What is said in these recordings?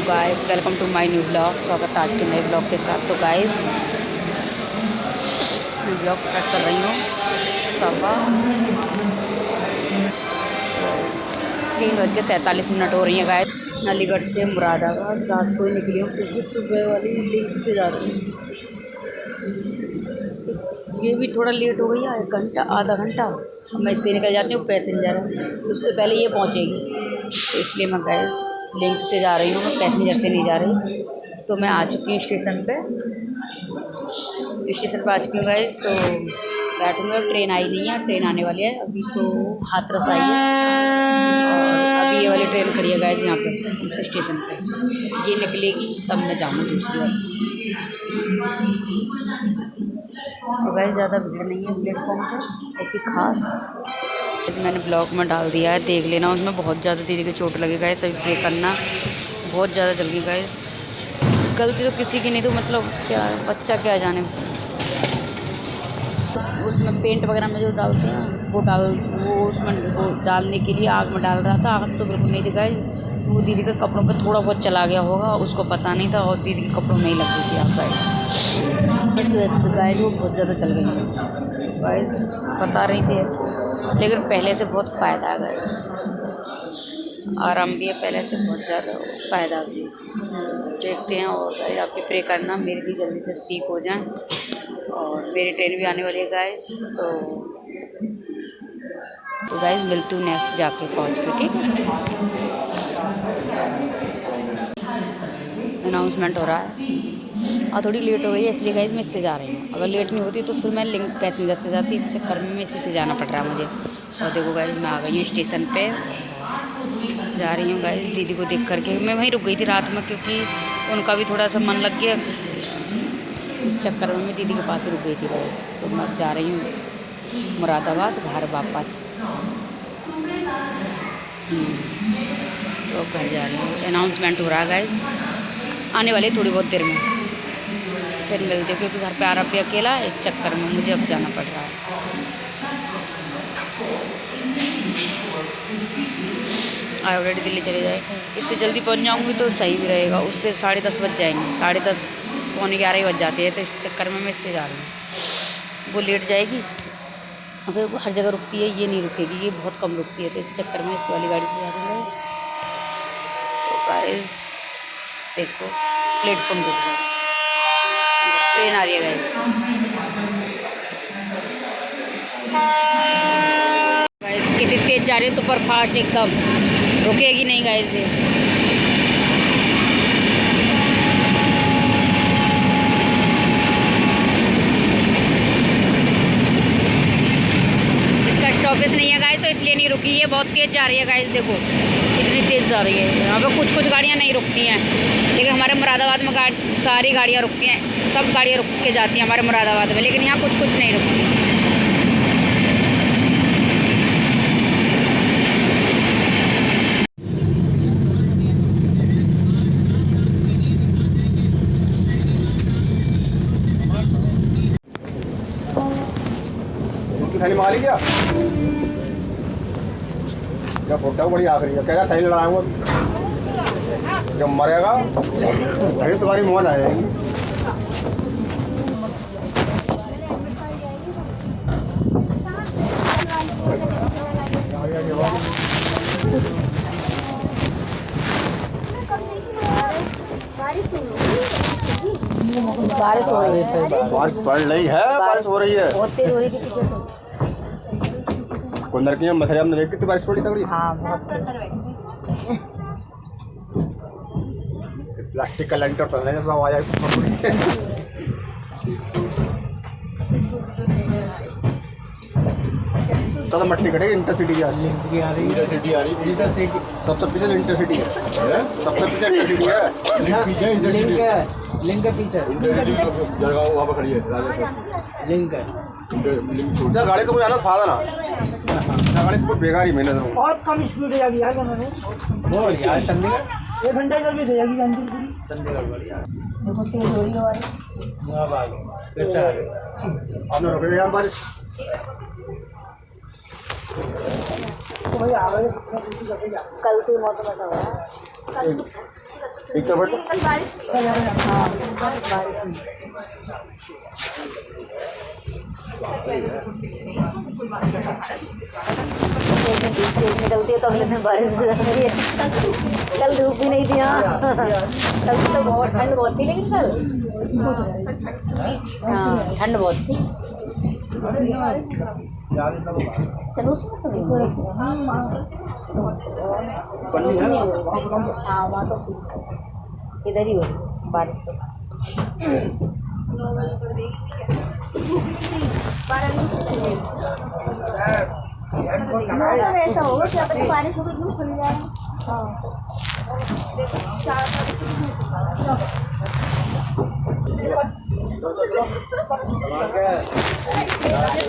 Guys, welcome to my new blog. स्वागत है आज के नए ब्लॉग के साथ। तो गाइस मैं ब्लॉग स्टार्ट कर रही हूँ 3:47 हो रही है गाइस। अलीगढ़ से मुरादाबाद रात को ही निकली हूँ क्योंकि सुबह वाली लिंक से जा रही हूँ। ये भी थोड़ा लेट हो गई है, 1 घंटा आधा घंटा। मैं इससे निकल जाती हूँ, पैसेंजर है उससे पहले ये पहुँचेगी, तो इसलिए मैं गैस लिंक से जा रही हूँ, मैं पैसेंजर से नहीं जा रही। तो मैं आ चुकी हूँ स्टेशन पे आ चुकी हूँ गैस। तो बैठूँगा, ट्रेन आई नहीं है, ट्रेन आने वाली है अभी। तो हाथरस आई है और अभी ये वाली ट्रेन खड़ी है गैस यहाँ पे इस स्टेशन पे। ये निकलेगी तब मैं जाऊँगी दूसरी वाली। और गैस ज़्यादा भीड़ नहीं है प्लेटफॉर्म पर ऐसी खास। मैंने ब्लॉग में डाल दिया है, देख लेना। उसमें बहुत ज़्यादा दीदी की चोट लगी गई, सभी प्रे करना। बहुत ज़्यादा जल गई गई, गलती तो किसी की नहीं, तो मतलब क्या बच्चा क्या जाने। उसमें पेंट वगैरह में जो डालते हैं वो उसमें वो डालने के लिए आग में डाल रहा था। आग तो बिल्कुल नहीं दिखाई, वो दीदी के कपड़ों पर थोड़ा बहुत चला गया होगा, उसको पता नहीं था, और दीदी के कपड़ों में ही लग गई थी आग गाइस। इसकी वजह से गाइस वो बहुत ज़्यादा चल गई गाइस, बता रही थी ऐसे। लेकिन पहले से बहुत फ़ायदा है गाइस, आराम भी है पहले से, बहुत ज़्यादा फ़ायदा भी। देखते हैं। और गाइस आप भी प्रे करना मेरे लिए जल्दी से ठीक हो जाए, और मेरी ट्रेन भी आने वाली है गाइस। तो गाइस मिलती हूँ नेक्स्ट जाके पहुँच के, ठीक है। अनाउंसमेंट हो रहा है और थोड़ी लेट हो गई है, इसलिए गाइस मैं इससे जा रही हूँ। अगर लेट नहीं होती तो फिर मैं लिंक पैसेंजर से जाती, इस चक्कर में इसी से जाना पड़ रहा है मुझे। और देखो गाइस मैं आ गई हूँ स्टेशन पे, जा रही हूँ गाइस। दीदी को देख करके मैं वहीं रुक गई थी रात में, क्योंकि उनका भी थोड़ा सा मन लग गया, इस चक्कर में मैं दीदी के पास ही रुक गई थी गाइस। तो मैं जा रही हूँ मुरादाबाद घर वापस। तो घर जा रही हूँ। अनाउंसमेंट हो रहा है गाइस, आने वाली थोड़ी बहुत देर में, फिर मिलती हूँ, क्योंकि घर पे आ रहा भी अकेला, इस चक्कर में मुझे अब जाना पड़ रहा है। ऑलरेडी दिल्ली चले जाए, इससे जल्दी पहुंच जाऊंगी तो सही भी रहेगा। उससे 10:30 बज जाएंगे, 10:30 पौने 11 ही बज जाते हैं। तो इस चक्कर में मैं इससे जा रही हूँ, वो लेट जाएगी। फिर वो हर जगह रुकती है, ये नहीं रुकेगी, ये बहुत कम रुकती है, तो इस चक्कर में इस वाली गाड़ी से जा रही है। तो गाइस देखो प्लेटफॉर्म देखो, ट्रेन आ रही है गाइस। कितनी तेज जा रही है, सुपर फास्ट एकदम, रुकेगी नहीं गाइस ये। इसका स्टॉपेज नहीं है गाइस, तो इसलिए नहीं रुकी। ये बहुत तेज जा रही है गाइस, देखो इतनी तेज जा रही है। यहाँ पे कुछ गाड़ियाँ नहीं रुकती हैं, लेकिन हमारे मुरादाबाद में सारी गाड़ियाँ रुकती हैं, सब गाड़ियाँ रुक के जाती हैं हमारे मुरादाबाद में, लेकिन यहाँ कुछ नहीं रुकती। थैली मंगा ली क्या? फोटो बड़ी आखिरी है, कह रहा थैली लड़ाऊंगा, जब मरेगा फिर तुम्हारी मौज आ जाएगी। बारिश हो रही है, बारिश पड़ रही है, बारिश हो रही है, बहुत तेज हो रही है। कुंदर की मसले हमने देख, कितनी बारिश पड़ी तगड़ी। हाँ बहुत तेज। प्लास्टिक का लेंटर तो नहीं, सब आ जाए। तो मट्टी कटेगी, इंटरसिटी आ रही है, सबसे पीछे इंटरसिटी है, सबसे पीछे इंटरसिटी है, लिंक के पीछे जलगांव वहाँ पर खड़ी है, लिंक है। गाड़ी को जाना फायदा ना, गाड़ी को बेकार ही मेहनत है। बहुत कम स्पीड है यार, वो यार चंडीगढ़ 1 घंटे जल्दी दे जाएगी चंडीगढ़ वाली यार। देखो तेज हो रही है बारिश, कैसा है आपने रुके यार बारिश। कल से मौसम ऐसा हो रहा है। एक तरफ निकलती है तो अगले दिन बारिश हो जाती है। कल धूप भी नहीं थी। हाँ कल तो बहुत ठंड बहुत थी, लेकिन कल हाँ ठंड बहुत थी। चलो उसमें तो नहीं हुई। हाँ वहाँ तो इधर ही हो बारिश तो। मौसम ऐसा होगा कि अब बारिश होगी तो खुल जाए।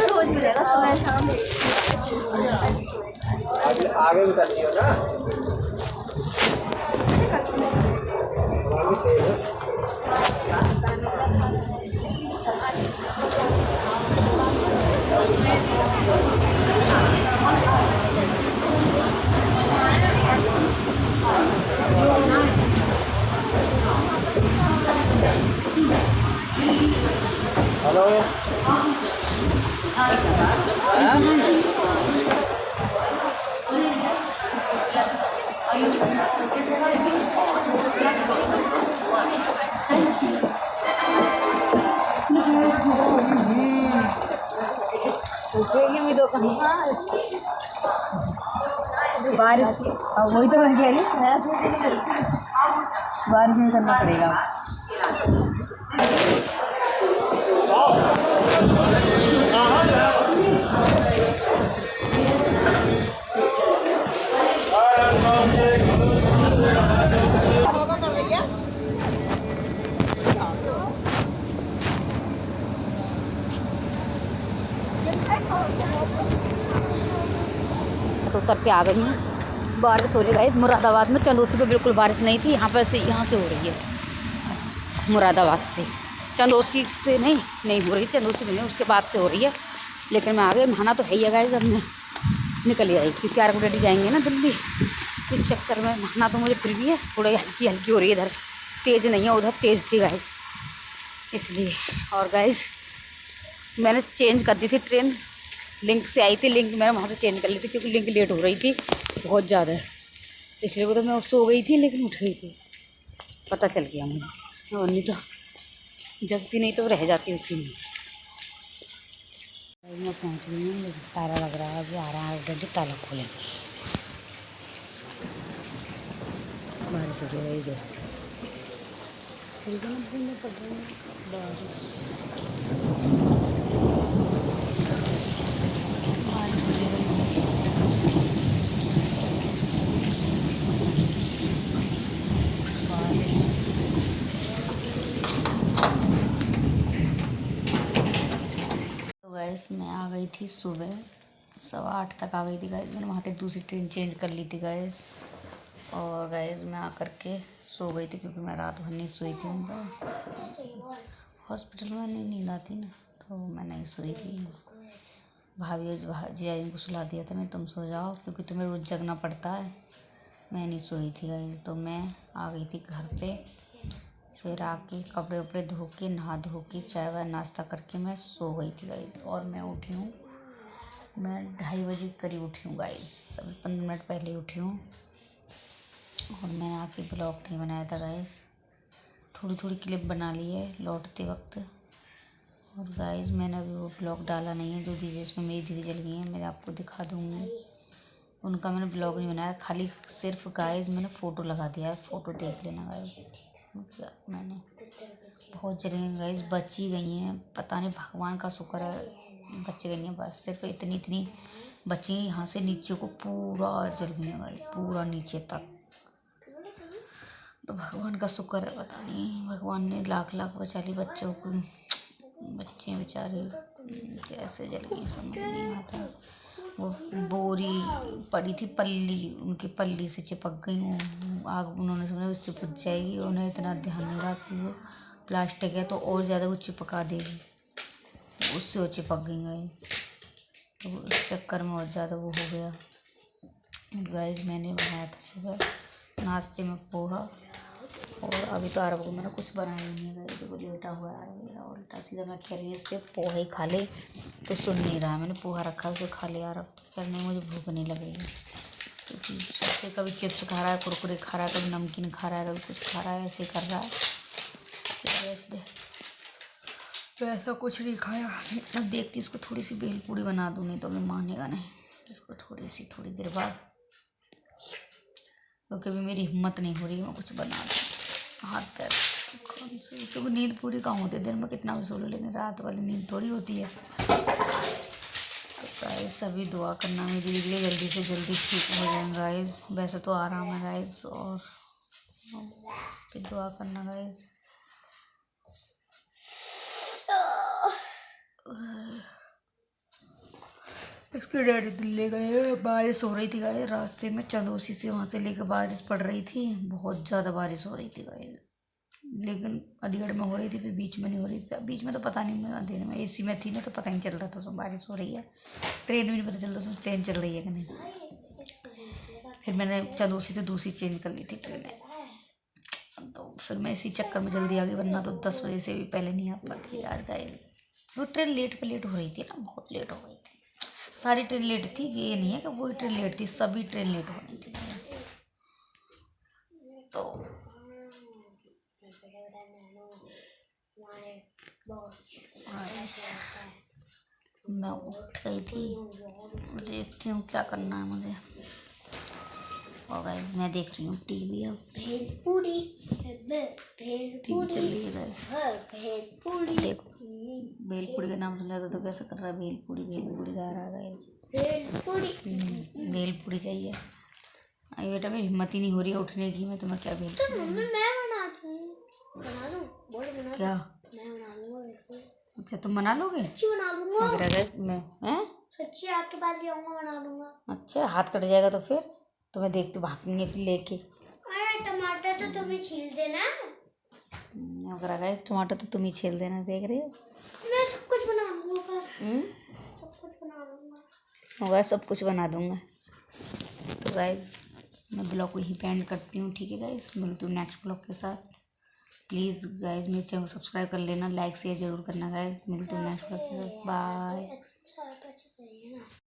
रोज मिलेगा सुबह शाम। आगे भी करनी हो ना। हेलो उठेगी भी तो कहीं बारिश की। वही तो मैं कह रही बारिश में करना पड़ेगा। तो उतर के आ गई हूँ। बारिश हो रही है मुरादाबाद में। चंदौसी पे बिल्कुल बारिश नहीं थी। यहाँ से हो रही है मुरादाबाद से। चंदौसी से नहीं हो रही। चंदौसी में नहीं, उसके बाद से हो रही है। लेकिन मैं आ गई। नहाना तो है ही है गाइस। अब मैं निकल आई क्योंकि आर रेडी जाएंगे ना दिल्ली। इस चक्कर में नहाना तो मुझे फिर भी है। थोड़ी हल्की हल्की हो रही है। इधर तेज़ नहीं है, उधर तेज़ थी गाइस, इसलिए। और गाइस मैंने चेंज कर दी थी ट्रेन। लिंक से आई थी, लिंक मैंने वहाँ से चेंज कर ली थी क्योंकि लिंक लेट हो रही थी बहुत ज़्यादा, इसलिए वो तो मैं सो गई थी लेकिन उठ गई थी, पता चल गया मुझे। और नहीं तो जगती नहीं तो रह जाती उसी में। मैं पहुँच गई हूँ, लेकिन ताला लग रहा है। अभी आ रहा है ऑर्डर, ताला खोलेंगे। बारिश हो रही है इधर, बारिश गैस मैं आ गई थी सुबह 8:15 तक आ गई थी गैस। मैंने वहाँ तक दूसरी ट्रेन चेंज कर ली थी गैस। और गैस मैं आकर के सो गई थी क्योंकि मैं रात भर नहीं सोई थी। हॉस्पिटल में नहीं नींद आती ना, तो मैं नहीं सोई थी। जिया को सुला दिया था मैं, तुम सो जाओ क्योंकि तुम्हें रोज़ जगना पड़ता है। मैं नहीं सोई थी गैस, तो मैं आ गई थी घर पे। फिर आके कपड़े वपड़े धो के नहा धो के चाय वाय नाश्ता करके मैं सो गई थी गाइस। और मैं उठी हूँ, मैं 2:30 बजे करीब उठी हूँ गाइस। अभी 15 मिनट पहले उठी हूँ। और मैंने आके ब्लॉग नहीं बनाया था गाइस, थोड़ी थोड़ी क्लिप बना ली है लौटते वक्त। और गाइस मैंने अभी वो ब्लॉग डाला नहीं है जो दीदी, जिसमें मेरी दीदी चल गई है, मैं आपको दिखा दूँगी। उनका मैंने ब्लॉग नहीं बनाया, खाली सिर्फ गाइस मैंने फ़ोटो लगा दिया है। फ़ोटो देख लेना गाइस। मैंने बहुत जगह गाइस बची गई हैं, पता नहीं, भगवान का शुक्र है बच गई हैं। बस सिर्फ इतनी बची हैं। यहाँ से नीचे को पूरा जल गई है गाइस, पूरा नीचे तक। तो भगवान का शुक्र है, पता नहीं भगवान ने लाख बचा ली बच्चों को। बच्चे बेचारे कैसे जल गई समझ नहीं आता। वो बोरी पड़ी थी, पल्ली उनकी पल्ली से चिपक गई। वो आग उन्होंने समझा उससे बुझ जाएगी, उन्हें इतना ध्यान नहीं रहा कि वो प्लास्टिक है तो और ज़्यादा वो चिपका देगी, उससे वो चिपक गई। तो इस चक्कर में और ज़्यादा वो हो गया। गाइस मैंने बनाया था सुबह नाश्ते में पोहा और अभी तो आरव को मैंने कुछ बनाया नहीं है गाइस, देखो लेटा हुआ है मेरा उल्टा सीधा। मैं कह रही हूँ इससे पोहे खा ले, तो सुन नहीं रहा। मैंने पोहा रखा उसे खा ले आरव, तो कह रही मुझे भूख नहीं लगेगी, क्योंकि सबसे कभी चिप्स खा रहा है, कुरकुरे खा रहा है, कभी नमकीन खा रहा है, कभी कुछ खा रहा है, ऐसे कर रहा है। वैसा कुछ नहीं खाया। अब देखती इसको थोड़ी सी भेल पूड़ी बना दूँ, नहीं तो मैं मानेगा नहीं। इसको थोड़ी देर बाद, क्योंकि अभी मेरी हिम्मत नहीं हो रही मैं कुछ बना दूँ। हाथ पैर क्योंकि नींद पूरी कहाँ होती है, दिन में कितना भी सो लो, लेकिन रात वाली नींद थोड़ी होती है। तो गाइस सभी दुआ करना मेरे लिए जल्दी से जल्दी ठीक हो जाए गाइस। वैसे तो आराम है गाइस, और फिर दुआ करना गाइस। इसके डैडी दिल्ली गए, बारिश हो रही थी गाइस रास्ते में, चंदोसी से वहाँ से लेकर बारिश पड़ रही थी, बहुत ज़्यादा बारिश हो रही थी गाइस। लेकिन अलीगढ़ में हो रही थी, फिर बीच में नहीं हो रही थी। बीच में तो पता नहीं, मैं अंधेरे में एसी में थी ना, तो पता नहीं चल रहा था उसमें बारिश हो रही है। ट्रेन में नहीं पता चलता उसमें ट्रेन चल रही है कि नहीं। फिर मैंने चंदोसी से दूसरी चेंज कर ली थी ट्रेनें, तो फिर मैं इसी चक्कर में जल्दी आ गई, वरना तो 10 बजे से भी पहले नहीं आ पाती आज गाइस। वो ट्रेन लेट हो रही थी ना, बहुत लेट हो गई थी। सारी ट्रेन लेट थी, ये नहीं है कि वही ट्रेन लेट थी, सभी ट्रेन लेट हो रही थी। तो मैं उठ गई थी, देखती हूँ क्या करना है मुझे। और गाइस मैं देख रही हूँ टीवी। अब भेलपूरी टीवी चल रही है गाइस, भेलपूरी देखो भेलपूरी का नाम सुन लिया तो कैसे कर रहा है, भेलपूरी गा रहा है गाइस। भेलपूरी चाहिए। अरे बेटा मेरी हिम्मत ही नहीं हो रही है उठने की, मैं तुम्हें क्या भेल तो मम्मी मैं बना दूँ बोल बना क्या? मैं बना लूँगा। अच्छा तुम बना लोगे? सच्ची बना लूँगा, लग रहा है मैं हैं? सच्ची आपके पास ले आऊँगा, बना लूँगा। अच्छा हाथ कट जाएगा तो फिर तुम्हें देखते भागेंगे फिर लेके। अरे टमाटर तो तुम्हें छील देना। अगर आ टमाटर तो तुम ही छील देना, देख रही हो। मैं सब कुछ बना लूँगा, सब कुछ बना लूँगा। होगा सब कुछ बना दूँगा। तो गाइज मैं ब्लॉग को यहीं पे एंड करती हूँ, ठीक है गाइज। मिलती हूँ नेक्स्ट ब्लॉग के साथ। प्लीज़ गाइज मेरे चैनल को सब्सक्राइब कर लेना, लाइक शेयर जरूर करना गाइज। मिलती हूँ नेक्स्ट ब्लॉग के साथ, बाय।